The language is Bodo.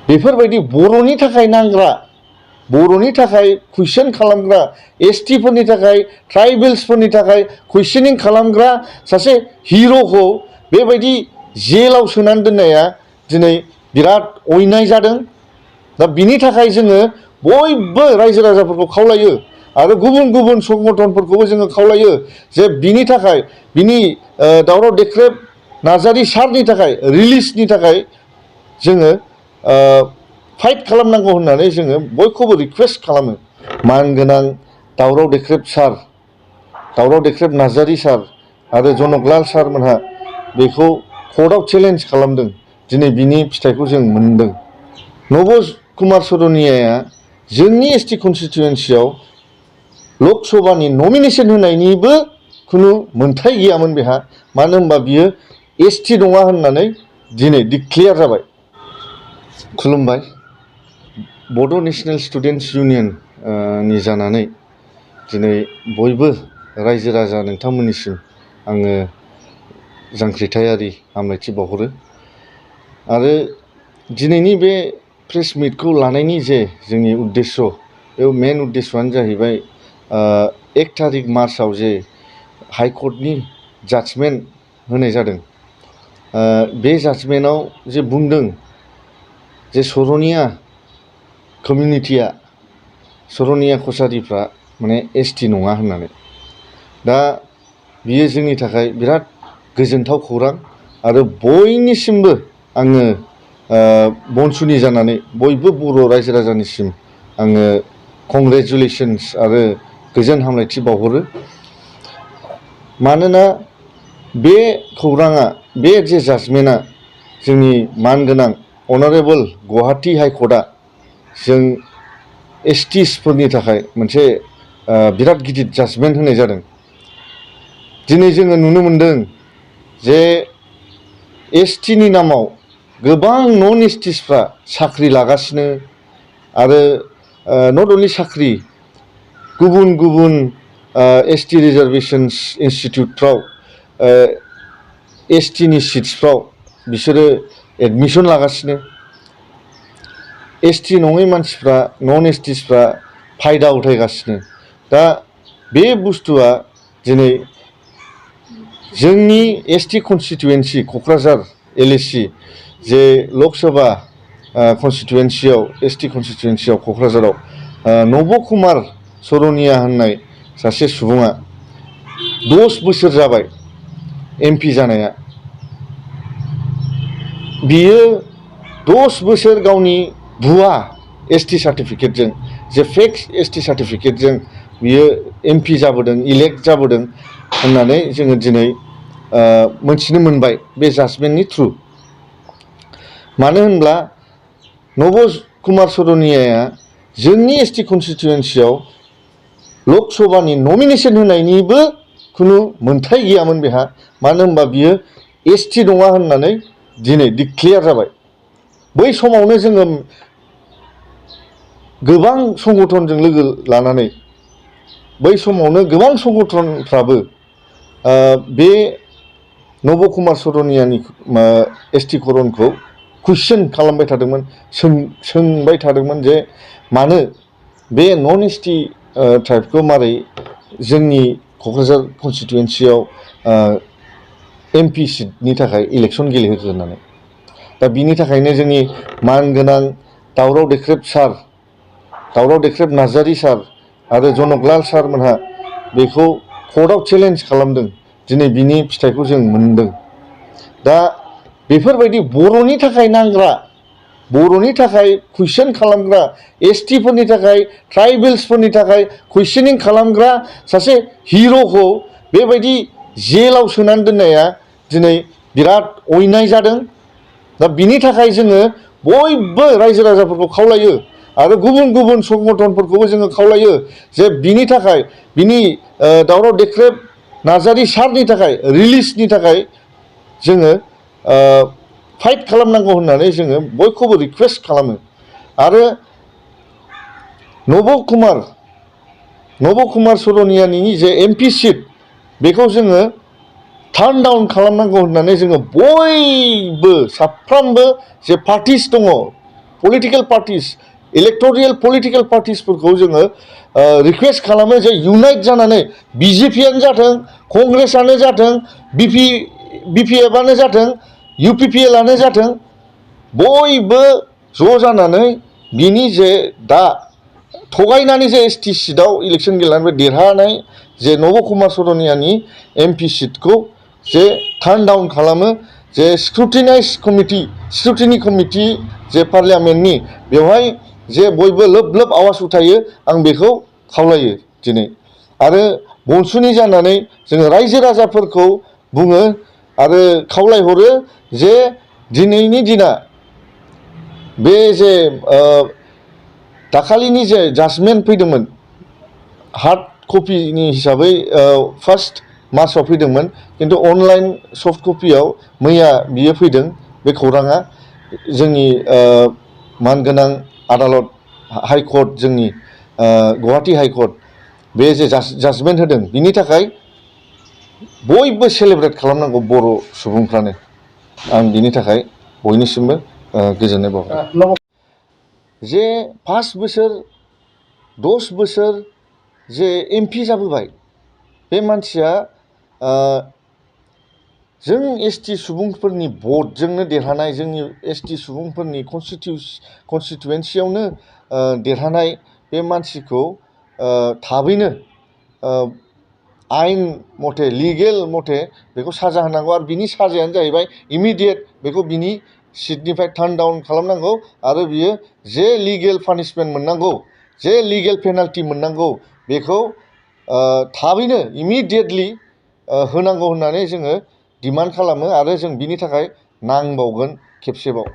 बेफोरबायदि बर'नि थाखाय नांग्रा, बर'नि थाखाय कुइसन खालामग्रा, एसटिफोरनि थाखाय, ट्राइबेल्सफोरनि थाखाय कुइसनिं खालामग्रा सासे हिर'खौ बेबायदि जेलाव सोनानै दोननाया दिनै बिराद अयनाय जादों। दा बिनि थाखाय जोङो बयबो रायजो राजाफोरखौ खावलायो आरो गुबुन गुबुन संगठनफोरखौबो जोङो खावलायो जे बिनि थाखाय, बिनि दावराव देख्रेब नार्जारी सारनि थाखाय रिलिजनि थाखाय जोङो फाइट खालामनांगौ होननानै जोङो बयखौबो रिक्वेस्ट खालामो। मानगोनां दावराव देख्रेब सार, दावराव देख्रेब नार्जारी सार आरो जनकलाल सारमोनहा बेखौ कर्टआव चेलेन्ज खालामदों। दिनै बिनि फिथाइखौ जों मोनदों। नब कुमार सरनियाया जोंनि एसटि कनस्टिटुवेन्सियाव लक सभानि नमिनेसन होनायनिबो खुनु मोन्थाय गैयामोन बेहा। मानो होनबा बियो एसटि नङा होननानै दिनै डिक्लेयार जाबाय। खुलुमबाय। बड' नेसनेल स्टुडेन्टस इउनियन नि जानानै दिनै बयबो रायजो राजा नोंथांमोननिसिम आङो जांख्रिथायारि हामलायथि बावहरो। आरो दिनैनि बे प्रेस मिटखौ लानायनि जे जोंनि उद्देश्य, बे मेन उद्देश्यआनो जाहैबाय 1 थारिख मार्चआव जे हाइकर्टनि जाजमेन्ट होनाय जादों। बे जाजमेन्टआव जे बुंदों जे सरनिया कमिउनिटिया, सरनिया कसारिफ्रा माने एसटि नङा होननानै। दा बियो जोंनि थाखाय बिराद गोजोनथाव खौरां आरो बयनिसिमबो आङो बनसुनि जानानै बयबो बर' रायजो राजानिसिम आङो कंग्रेचुलेसन्स आरो गोजोन हामलायथि बावहरो। मानोना बे खौराङा, बे जे जाजमेन्टआ जोंनि मानगोनां अनारेबल गुवाहाटी हाइकर्टआ जों एसटिसफोरनि थाखाय मोनसे बिराद गिदिर जाजमेन्ट होनाय जादों। दिनै जोङो नुनो मोनदों जे एसटिनि नामाव गोबां नन एसटिसफ्रा साख्रि लागासिनो आरो नट अनलि साख्रि, गुबुन गुबुन एसटि रिजार्भेशन्स इनस्टिटिउटफ्राव एसटिनि सिट्सफ्राव बिसोरो एडमिसन लागासिनो। एसटि नङै मानसिफ्रा, नन एसटिसफ्रा फायदा उथायगासिनो। दा बे बुस्थुआ दिनै जोंनि एसटि कनस्टिटुवेन्सि क'क्राझार LAC जे लक सभा कनस्टिटुवेन्सियाव, एसटि कनस्टिटुवेन्सियाव क'क्राझाराव नब कुमार सरनिया होननाय सासे सुबुङा 10 बोसोर जाबाय MP जानाया। बियो 10 बोसोर गावनि भुवा एसटि सार्टिफिकेटजों, जे फेक एसटि सार्टिफिकेटजों बियो MP जाबोदों, इलेक्ट जाबोदों होननानै जोङो दिनै मोनथिनो मोनबाय बे जाजमेन्टनि थ्रु। मानो होनब्ला नब कुमार सरनियाया जोंनि एसटि कनस्टिटुवेन्सियाव लक सभानि नमिनेसन होनायनिबो खुनु मोन्थाय गैयामोन बेहा। मानो होनबा बियो एसटि नङा होननानै दिनै डिक्लेयार जाबाय। बै समावनो जोङो गोबां संगठनजों लोगो लानानै, बै समावनो गोबां संगठनफ्राबो बे नब कुमार सरनियानि एसटि करनखौ कुइसन खालामबाय थादोंमोन, सोंबाय थादोंमोन जे मानो बे नन एसटि ट्राइबखौ मारै जोंनि क'क्राझार कनस्टिटुवेन्सियाव MP सिटनि थाखाय इलेक्सन गेलेहोखो होननानै। दा बिनि थाखायनो जोंनि मानगोनां दावराव देख्रेब सार, दावराव देख्रेब नार्जारी सार आरो जनकलाल सारमोनहा बेखौ कर्टआव चेलेन्ज खालामदों। दिनै बिनि फिथाइखौ जों मोनदों। दा बेफोरबायदि बर'नि थाखाय नांग्रा, बर'नि थाखाय कुइसन खालामग्रा, एसटिफोरनि थाखाय, ट्राइबेल्सफोरनि थाखाय कुइसनिं खालामग्रा सासे हिर'खौ बेबायदि जेलाव सोनानै दोननाया दिनै बिराद अयनाय जादों। दा बिनि थाखाय जोङो बयबो रायजो राजाफोरखौ खावलायो आरो गुबुन गुबुन संगठनफोरखौबो जोङो खावलायो जे बिनि थाखाय, बिनि दावराव देख्रेब नार्जारी सारनि थाखाय रिलिजनि थाखाय जोङो फाइट खालामनांगौ होननानै जोङो बयखौबो रिक्वेस्ट खालामो। आरो नब कुमार सरनियानि जे MP सिट, बेखौ जोङो टार्न डाउन खालामनांगौ होननानै जोङो बयबो साफ्रोमबो जे पार्टिस दङ, पलिटिकेल पार्टिस इलेक्टरियेल पलिटिकेल पार्टिसफोरखौ जोङो रिक्वेस्ट खालामो जे इउनाइट जानानै बिजेपियानो जाथों कंग्रेसआनो जाथों बिपिएफआनो जाथों इउपिपिएलआनो जाथों बयबो ज' जानानै बिनि जे दा थगायनानै जे एसटि सिटआव इलेक्सन गेलेनानै देरहानाय जे नब कुमार सरनियानि एमपि सिटखौ जे टार्न डाउन खालामो जे स्क्रुटिनि कमिटि जे पार्लियामेन्टनि बेवहाय जे बयबो लोब लोब आवाज उठायो आं बेखौ खावलायो दिनै आरो बनसुनि जानानै जोङो रायजो राजाफोरखौ बुङो आरो खावलायहरो जे दिनैनि दिना बे जे दाखालिनि जे जाजमेन्ट फैदोंमोन हार्ड कपिनि हिसाबै फार्स्ट मार्चआव फैदोंमोन खिन्थु अनलाइन सफ्ट कपियाव मैया बियो फैदों बे खौराङा जोंनि मानगोनां आदालत हाइकर्ट जोंनि गुवाहाटी हाइकर्ट बे जे जाजमेन्ट होदों बिनि थाखाय बयबो सेलेब्रेट खालामनांगौ बर' सुबुंफ्रानो आं बिनि थाखाय बयनिसिमबो गोजोननाय बावबाय जे 5 बोसोर 10 बोसोर जे एमपि जाबोबाय बे मानसिया जों एसटि सुबुंफोरनि भटजोंनो देरहानाय जोंनि एसटि सुबुंफोरनि कनस्टिटुवेन्सियावनो देरहानाय बे मानसिखौ थाबैनो आयेन मथे लिगेल मथे बेखौ साजा होनांगौ आरो बिनि साजायानो जाहैबाय इमिडियेट बेखौ बिनि सिटनिफ्राय टार्न डाउन खालामनांगौ आरो बियो जे लिगेल पानिशमेन्ट मोननांगौ जे लिगेल पेनाल्टि मोननांगौ बेखौ थाबैनो इमिडियेटलि होनांगौ होननानै जोङो डिमान्ड खालामो आरो जों बिनि थाखाय नांबावगोन खेबसेबाव